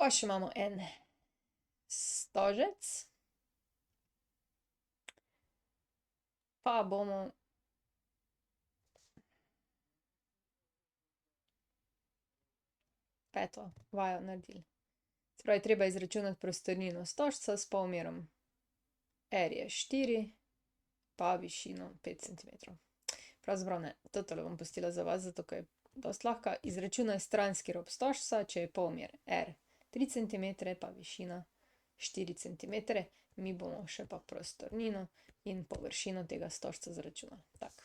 Pa še imamo en stožec. Pa bomo peto vajo naredili. Se pravi, treba izračunati prostornino stožca s polmerom. R je 4, pa višino 5 cm. Pravzaprav ne, totole bom pustila za vas, zato ker je dosti lahka. Izračunaj stranski rob stožca, če je polmer R 3 cm, pa višina 4 cm. Mi bomo še pa prostornino in površino tega stožca zračunali. Tako,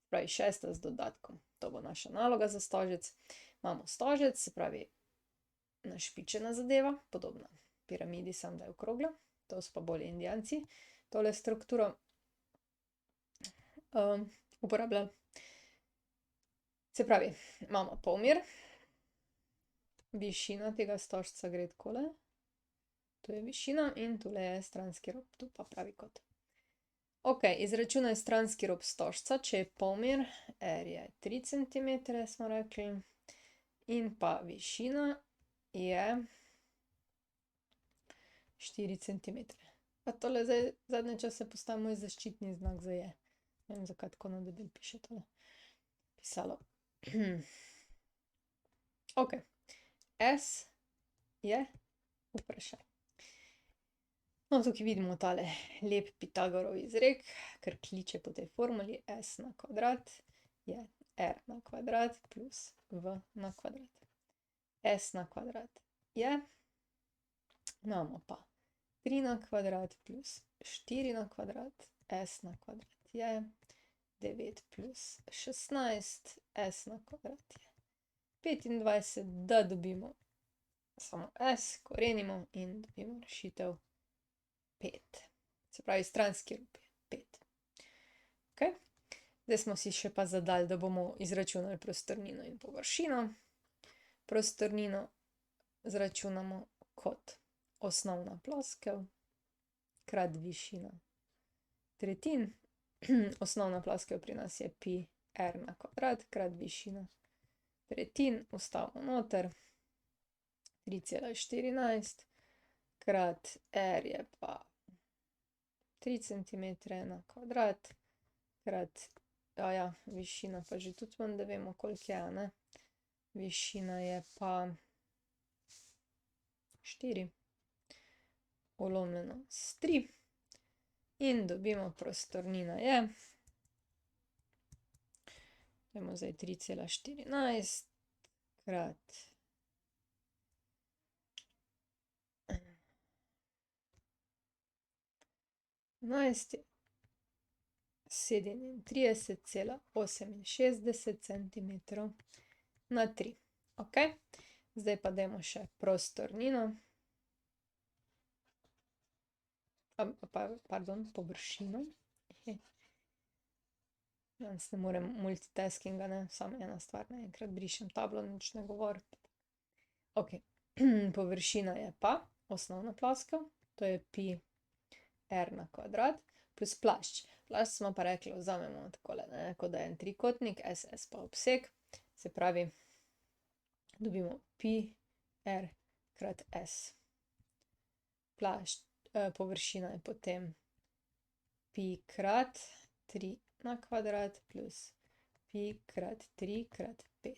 pravi šesta z dodatkom. To bo naša naloga za stožec. Imamo stožec, se pravi našpičena zadeva, podobna piramidi, samo da je okrogla. To so pa bolj Indijanci tole strukturo uporabljali. Se pravi, imamo polmer, višina tega stožca gre takole, to je višina in tule je stranski rob, tu pa pravi kot. Ok, izračunaj stranski rob stožca, če je polmer, R je 3 cm, smo rekli, in pa višina je 4 cm. Pa tole zdaj zadnje čase postaja moj zaščitni znak za je. Ne vem, zakaj tako na debel piše tole pisalo. Ok, S je vprašaj. No, tukaj vidimo tale lep Pitagorov izrek, ker kliče po tej formuli. S na kvadrat je R na kvadrat plus V na kvadrat. S na kvadrat je, imamo pa 3 na kvadrat plus 4 na kvadrat, S na kvadrat je 9 plus 16, S na kvadrat je 25, da dobimo samo S, korenimo in dobimo rešitev 5. Se pravi, stranski rob je 5. Ok, zdaj smo si še pa zadali, da bomo izračunali prostornino in površino. Prostornino zračunamo kot osnovna ploskev krat višina tretjin. Osnovna ploskev pri nas je pi R na kvadrat krat višina tretjin, vstavimo noter 3,14 krat R je pa 3 cm na kvadrat krat, višina pa že tudi manj, da vemo, koliko je, ne? Višina je pa 4 ulomljeno s 3 in dobimo prostornina je, dajmo zdaj 3,14 krat 11 je 37,68 cm na 3. Ok, zdaj pa dajmo še prostornino. Pardon, površino. Danes ne morem multitaskinga, ne, samo ena stvar naenkrat, brišem tablo, nič ne govorim. Ok, površina je pa osnovna ploskev, to je pi R na kvadrat, plus plašč. Plašč smo pa rekli, vzamemo takole, ne, kot da je en trikotnik, SS pa obseg, se pravi, dobimo pi R krat S. Plašč, površina je potem pi krat 3 na kvadrat plus pi krat 3 krat 5.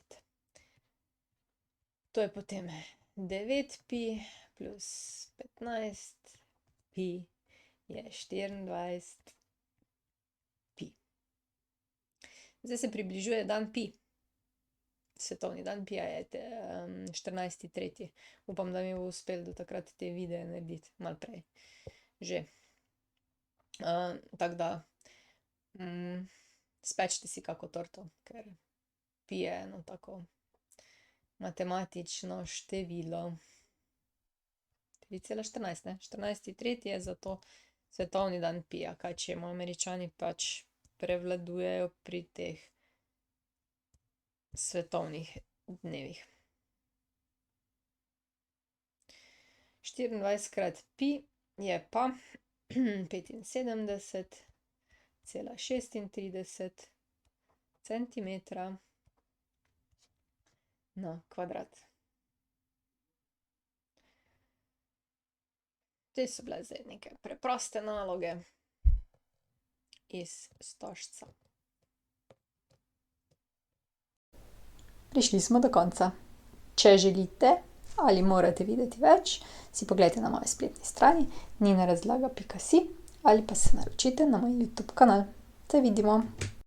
To je potem 9 pi plus 15 pi je 24 pi. Zdaj se približuje dan pi. Svetovni dan pija je 14.3. Upam, da mi bo uspelo do takrat te videe narediti, malo prej. Že. Tako da, spečite si kako torto, ker pi je eno tako matematično število. 3,14, ne? 14.3. je zato svetovni dan pija, kaj čemo, Američani pač prevladujejo pri teh svetovnih dnevih. 24 krat pi je pa 75,36 centimetra na kvadrat. te so bile zdaj neke preproste naloge iz Stožca. Prišli smo do konca. Če želite ali morate videti več, si poglejte na moji spletni strani ninarazlaga.si ali pa se naročite na moj YouTube kanal. Se vidimo!